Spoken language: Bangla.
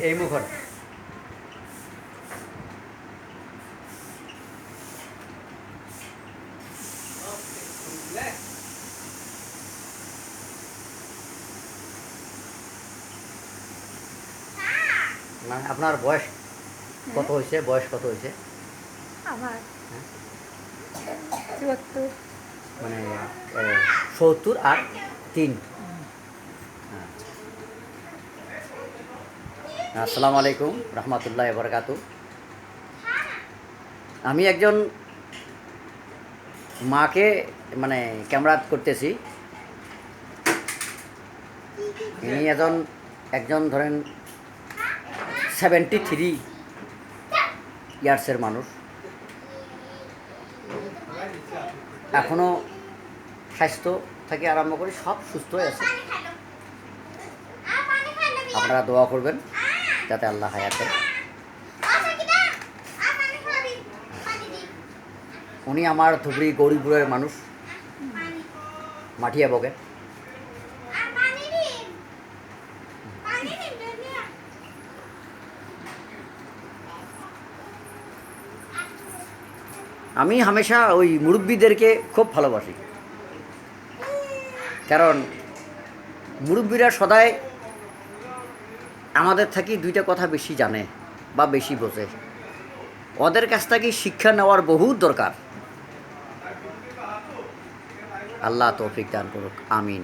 এই মুখর মানে আপনার বয়স কত হয়েছে? আমার হ্যাঁ? ৭৪। মানে ৭০ আর ৩। আসসালামু আলাইকুম রহমতুল্লাহ বরকাতু। আমি একজন মাকে মানে ক্যামেরা করতেছি। ইনি একজন ধরেন 73 ইয়ার্সের মানুষ, এখনও স্বাস্থ্য থেকে আরম্ভ করে সব সুস্থই আছে। আপনারা দোয়া করবেন যাতে আল্লাহ হায়াত দেয়। উনি আমার ধুবড়ি গৌরীপুরের মানুষ, মাঠিয়া বগে। আমি হামেশা ওই মুরব্বীদেরকে খুব ভালোবাসি, কারণ মুরব্বীরা সদাই আমাদের থাকি দুইটা কথা বেশি জানে বা বেশি বোঝে। ওদের কাছ থেকে শিক্ষা নেওয়ার বহুত দরকার। আল্লাহ তৌফিক দান করুক, আমিন।